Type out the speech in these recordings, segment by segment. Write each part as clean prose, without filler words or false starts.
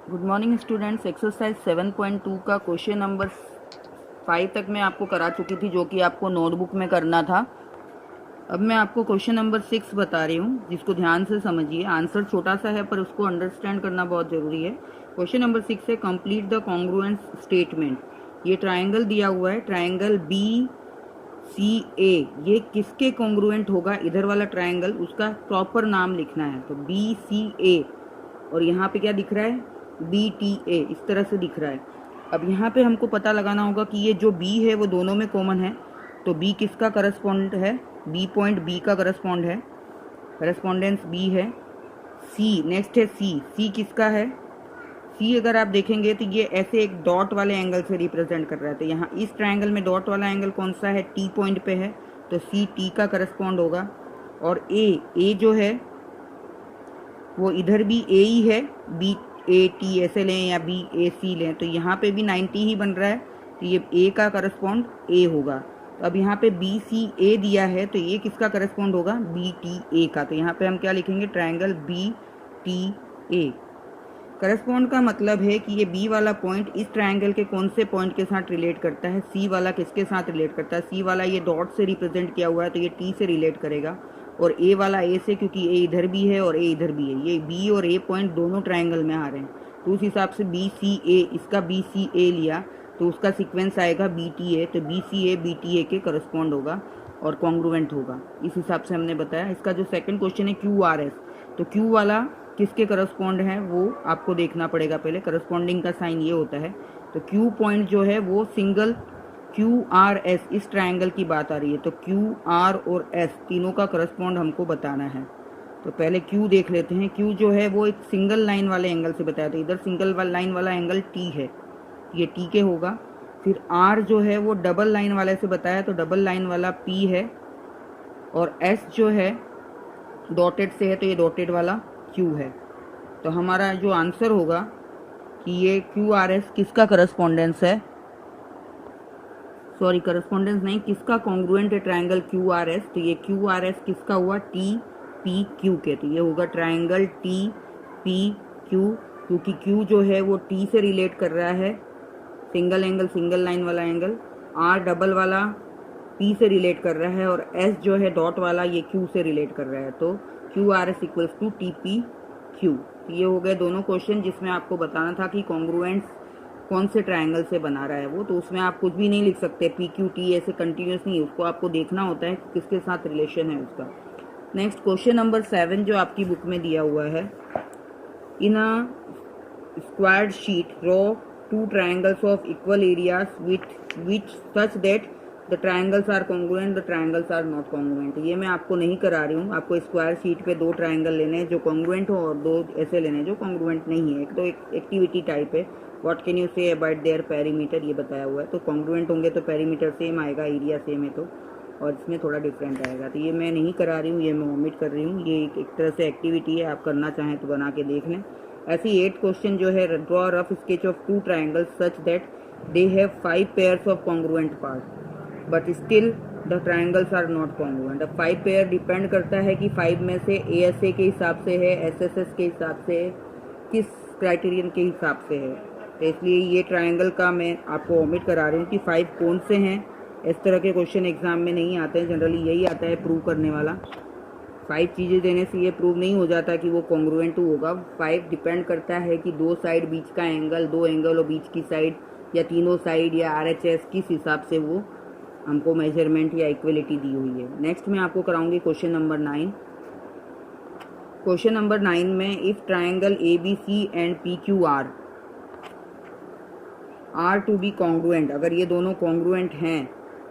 Good morning students. Exercise 7.2 का question number 5 तक मैं आपको करा चुकी थी, जो कि आपको नोटबुक में करना था। अब मैं आपको क्वेश्चन नंबर 6 बता रही हूँ, जिसको ध्यान से समझिए। आंसर छोटा सा है पर उसको अंडरस्टैंड करना बहुत ज़रूरी है। क्वेश्चन नंबर 6 है कंप्लीट द कॉन्ग्रुएंस स्टेटमेंट। ये ट्राइंगल दिया हुआ है, ट्राइंगल बी सी ए। ये किसके कॉन्ग्रुएंट होगा? इधर वाला ट्राइंगल, उसका प्रॉपर नाम लिखना है। तो बी सी ए, और यहाँ पे क्या दिख रहा है? बी टी ए, इस तरह से दिख रहा है। अब यहाँ पे हमको पता लगाना होगा कि ये जो बी है वो दोनों में कॉमन है। तो बी किसका करस्पॉन्ड है? बी पॉइंट बी का करस्पॉन्ड है, करस्पॉन्डेंस बी है। सी नेक्स्ट है, सी सी किसका है? सी अगर आप देखेंगे तो ये ऐसे एक डॉट वाले एंगल से रिप्रेजेंट कर रहा है। तो यहाँ इस ट्राइंगल में डॉट वाला एंगल कौन सा है? टी पॉइंट पे है, तो सी टी का करस्पॉन्ड होगा। और ए जो है वो इधर भी ए ही है, बी ए टी ऐसे लें या बी ए सी लें, तो यहाँ पे भी 90 ही बन रहा है, तो ये ए का करस्पॉन्ड ए होगा। तो अब यहाँ पे बी सी ए दिया है, तो ये किसका करस्पॉन्ड होगा? बी टी ए का। तो यहाँ पे हम क्या लिखेंगे? Triangle B T A. Correspond का मतलब है कि ये बी वाला पॉइंट इस ट्राइंगल के कौन से पॉइंट के साथ रिलेट करता है? सी वाला किसके साथ रिलेट करता है? सी वाला ये डॉट से रिप्रेजेंट किया हुआ है, तो ये टी से रिलेट करेगा। और ए वाला ए से, क्योंकि ए इधर भी है और ए इधर भी है। ये बी और ए पॉइंट दोनों ट्राइंगल में आ रहे हैं, तो उस हिसाब से बी सी ए, इसका बी सी ए लिया तो उसका सीक्वेंस आएगा बी टी ए। तो B C A B T A के करस्पॉन्ड होगा और कॉन्ग्रुएंट होगा। इस हिसाब से हमने बताया। इसका जो सेकंड क्वेश्चन है क्यू आर एस, तो क्यू वाला किसके करस्पॉन्ड है वो आपको देखना पड़ेगा। पहले करस्पॉन्डिंग का साइन ये होता है। तो क्यू पॉइंट जो है वो सिंगल क्यू आर एस, इस ट्राइंगल की बात आ रही है। तो क्यू आर और एस तीनों का करस्पॉन्ड हमको बताना है। तो पहले क्यू देख लेते हैं। क्यू जो है वो एक सिंगल लाइन वाले एंगल से बताया, तो इधर सिंगल लाइन वाला एंगल टी है, ये टी के होगा। फिर आर जो है वो डबल लाइन वाले से बताया, तो डबल लाइन वाला पी है। और एस जो है डॉटेड से है, तो ये डॉटेड वाला क्यू है। तो हमारा जो आंसर होगा कि ये क्यू आर एस किसका करस्पॉन्डेंस है? सॉरी, करस्पॉन्डेंस नहीं, किसका कॉन्ग्रुएंट है ट्राइंगल क्यू आर एस? तो ये क्यू आर एस किसका हुआ? टी पी क्यू के। तो ये होगा ट्राइंगल टी पी क्यू, क्योंकि क्यू जो है वो टी से रिलेट कर रहा है, सिंगल एंगल, सिंगल लाइन वाला एंगल। आर डबल वाला पी से रिलेट कर रहा है, और एस जो है डॉट वाला ये क्यू से रिलेट कर रहा है। तो Q R S equals to T P Q. ये हो गए दोनों क्वेश्चन जिसमें आपको बताना था कि कॉन्ग्रुएंट्स कौन से ट्राइंगल से बना रहा है वो। तो उसमें आप कुछ भी नहीं लिख सकते, पी क्यू टी ऐसे कंटिन्यूस नहीं, उसको आपको देखना होता है कि किसके साथ रिलेशन है उसका। नेक्स्ट क्वेश्चन नंबर 7 जो आपकी बुक में दिया हुआ है, in a squared sheet draw two triangles of equal areas which such that the triangles are congruent, the triangles are not congruent. ये मैं आपको नहीं करा रही हूँ। आपको स्क्वायर शीट पे दो ट्राइंगल लेने हैं जो कॉन्ग्रुएंट हो, और दो ऐसे लेने हैं जो कॉन्ग्रुएंट नहीं है। एक तो एक एक्टिविटी टाइप है, what can you say about their perimeter, ये बताया हुआ है। तो कॉन्ग्रुएंट होंगे तो पेरीमीटर सेम आएगा, एरिया सेम है तो, और इसमें थोड़ा डिफरेंट आएगा। तो ये मैं नहीं करा रही हूँ, ये मैं ओमिट कर रही हूँ। ये एक तरह से एक्टिविटी है, आप करना चाहें तो बना के देख लें। ऐसे 8 क्वेश्चन जो है, draw rough sketch of two triangles such that they have 5 pairs of congruent part but still the triangles are not congruent. अब 5 पेयर डिपेंड करता है कि 5 में से ASA के हिसाब से है, SSS के हिसाब से है, किस क्राइटेरियन के हिसाब से है। तो इसलिए ये ट्राइंगल का मैं आपको ओमिट करा रही हूँ कि 5 कौन से हैं। इस तरह के क्वेश्चन एग्जाम में नहीं आते हैं, जनरली यही आता है प्रूव करने वाला। 5 चीज़ें देने से ये प्रूव नहीं हो जाता कि वो कॉन्ग्रुएंट होगा। 5 डिपेंड करता है कि दो साइड बीच का एंगल, दो एंगल और बीच की साइड, या तीनों साइड, या RHS, किस हिसाब से वो हमको मेजरमेंट या इक्वलिटी दी हुई है। नेक्स्ट मैं आपको कराऊंगी क्वेश्चन नंबर 9। क्वेश्चन नंबर 9 में if triangle ABC and PQR are to be congruent, अगर ये दोनों कॉन्ग्रुएंट हैं,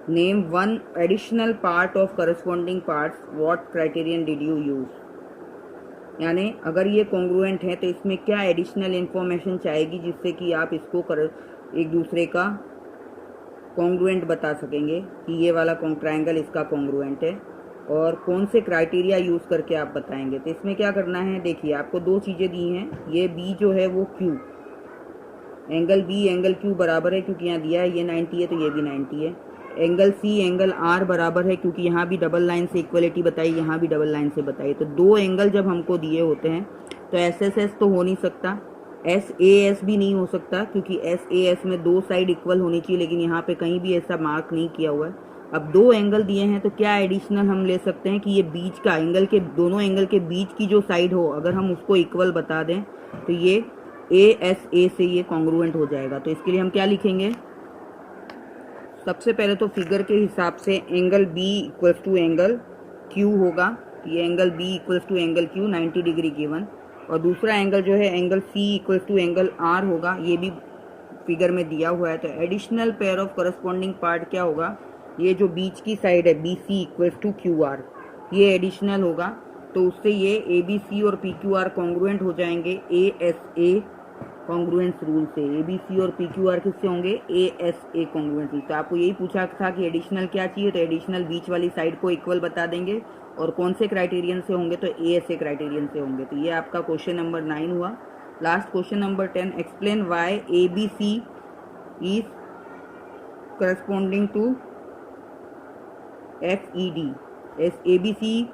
name one additional part of corresponding parts, what criterion did you use. यानी अगर ये कॉन्ग्रुएंट है तो इसमें क्या एडिशनल इंफॉर्मेशन चाहेगी जिससे कि आप इसको एक दूसरे का कॉन्ग्रुएंट बता सकेंगे कि ये वाला ट्राइंगल इसका कॉन्ग्रुएंट है, और कौन से क्राइटेरिया यूज़ करके आप बताएंगे। तो इसमें क्या करना है, देखिए आपको दो चीज़ें दी हैं। ये बी जो है वो Q, angle B angle Q बराबर है, क्योंकि यहाँ दिया है ये 90 है तो ये भी 90 है। एंगल सी एंगल आर बराबर है, क्योंकि यहाँ भी डबल लाइन से इक्वलिटी बताई, यहाँ भी डबल लाइन से बताई। तो दो एंगल जब हमको दिए होते हैं तो SSS तो हो नहीं सकता, SAS भी नहीं हो सकता, क्योंकि SAS में दो साइड इक्वल होनी चाहिए, लेकिन यहाँ पे कहीं भी ऐसा मार्क नहीं किया हुआ है। अब दो एंगल दिए हैं तो क्या एडिशनल हम ले सकते हैं कि ये बीच का एंगल के दोनों एंगल के बीच की जो साइड हो, अगर हम उसको इक्वल बता दें तो ये ASA से ये कॉन्ग्रुएंट हो जाएगा। तो इसके लिए हम क्या लिखेंगे, सबसे पहले तो फिगर के हिसाब से angle B equals to angle Q होगा। ये angle B equals to angle Q 90 degree given, और दूसरा एंगल जो है angle C equals to angle R होगा, ये भी फिगर में दिया हुआ है। तो additional pair of corresponding part क्या होगा, ये जो बीच की साइड है BC इक्वल्स टू QR, ये एडिशनल होगा। तो उससे ये ABC और PQR कॉन्ग्रुएंट हो जाएंगे ASA कॉन्ग्रुएंस रूल से। ABC और PQR किससे होंगे, ASA कॉन्ग्रुएंस रूल। तो आपको यही पूछा था कि एडिशनल क्या चाहिए, तो एडिशनल बीच वाली साइड को इक्वल बता देंगे, और कौन से क्राइटेरियन से होंगे, तो ASA क्राइटेरियन से होंगे। तो ये आपका क्वेश्चन नंबर 9 हुआ। Last question number 10, explain why ABC is corresponding to FED। ABC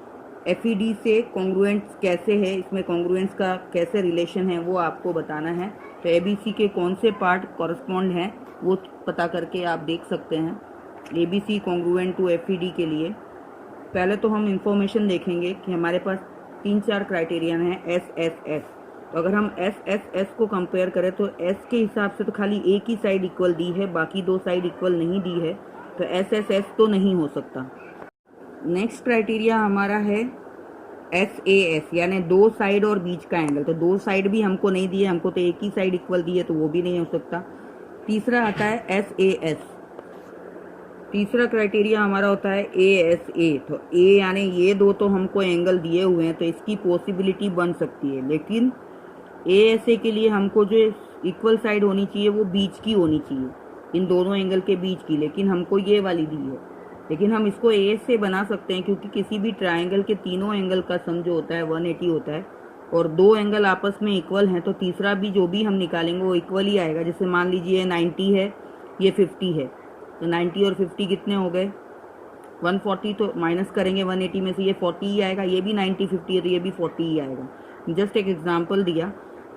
FED से कॉन्ग्रुएंट कैसे है, इसमें कॉन्ग्रुएंस का कैसे रिलेशन है वो आपको बताना है। तो ABC के कौन से पार्ट कॉरस्पॉन्ड हैं वो पता करके आप देख सकते हैं। ABC कॉन्ग्रुएंट टू FED के लिए पहले तो हम इंफॉर्मेशन देखेंगे कि हमारे पास 3-4 क्राइटेरियन है SSS। तो अगर हम SSS को कंपेयर करें तो S के हिसाब से तो खाली एक ही साइड इक्वल दी है, बाकी दो साइड इक्वल नहीं दी है, तो SSS तो नहीं हो सकता। नेक्स्ट क्राइटेरिया हमारा है SAS, यानी दो साइड और बीच का एंगल। तो दो साइड भी हमको नहीं दी है, हमको तो एक ही साइड इक्वल दी है, तो वो भी नहीं हो सकता। तीसरा आता है SAS। तीसरा क्राइटेरिया हमारा होता है ASA। तो A यानी ये दो तो हमको एंगल दिए हुए हैं, तो इसकी पॉसिबिलिटी बन सकती है, लेकिन ASA के लिए हमको जो इक्वल साइड होनी चाहिए वो बीच की होनी चाहिए, इन दोनों एंगल के बीच की, लेकिन हमको ये वाली दी है। लेकिन हम इसको A से बना सकते हैं, क्योंकि किसी भी ट्रायंगल के तीनों एंगल का सम जो होता है 180 होता है, और दो एंगल आपस में इक्वल हैं, तो तीसरा भी जो भी हम निकालेंगे वो इक्वल ही आएगा। जैसे मान लीजिए 90 है, ये 50 है, तो 90 और 50 कितने हो गए, 140। तो माइनस करेंगे 180 में से, ये 40 ही आएगा। ये भी 90-50 है तो ये भी 40 ही आएगा। जस्ट एक एग्जांपल दिया।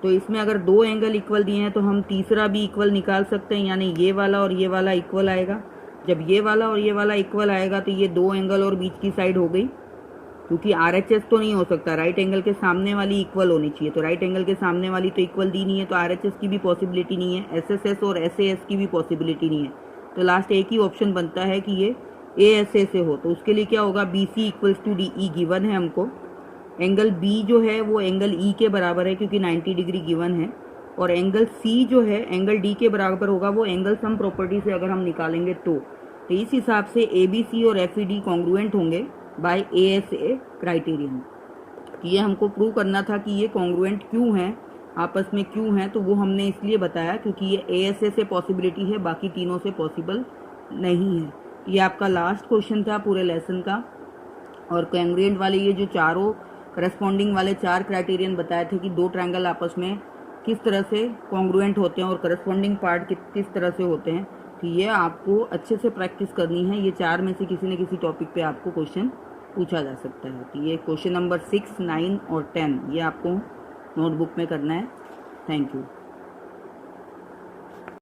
तो इसमें अगर दो एंगल इक्वल दिए हैं तो हम तीसरा भी इक्वल निकाल सकते हैं, यानी ये वाला और ये वाला इक्वल आएगा। जब ये वाला और ये वाला इक्वल आएगा तो ये दो एंगल और बीच की साइड हो गई, क्योंकि RHS तो नहीं हो सकता, राइट एंगल के सामने वाली इक्वल होनी चाहिए। तो राइट एंगल के सामने वाली तो इक्वल दी नहीं है, तो RHS की भी पॉसिबिलिटी नहीं है, SSS और SAS की भी पॉसिबिलिटी नहीं है। तो लास्ट एक ही ऑप्शन बनता है कि ये ASA से हो। तो उसके लिए क्या होगा, BC equals to DE given है हमको। एंगल B जो है वो एंगल E के बराबर है, क्योंकि 90 डिग्री गिवन है, और एंगल C जो है एंगल D के बराबर होगा, वो एंगल सम प्रॉपर्टी से अगर हम निकालेंगे तो इस हिसाब से ABC और FED कॉन्ग्रुएंट होंगे बाय ASA क्राइटेरियन। ये हमको प्रूव करना था कि ये कॉन्ग्रुएंट क्यों हैं, आपस में क्यों हैं, तो वो हमने इसलिए बताया क्योंकि ये ASA से पॉसिबिलिटी है, बाकी तीनों से पॉसिबल नहीं है। ये आपका लास्ट क्वेश्चन था पूरे लेसन का। और कॉन्ग्रुएंट वाले ये जो चारों करस्पॉन्डिंग वाले 4 क्राइटेरियन बताए थे कि दो ट्रायंगल आपस में किस तरह से कॉन्ग्रुएंट होते हैं और करस्पॉन्डिंग पार्ट किस तरह से होते हैं, तो ये आपको अच्छे से प्रैक्टिस करनी है। ये 4 में से किसी न किसी टॉपिक पे आपको क्वेश्चन पूछा जा सकता है। तो ये क्वेश्चन नंबर 6, 9 और 10 ये आपको नोटबुक में करना है। Thank you.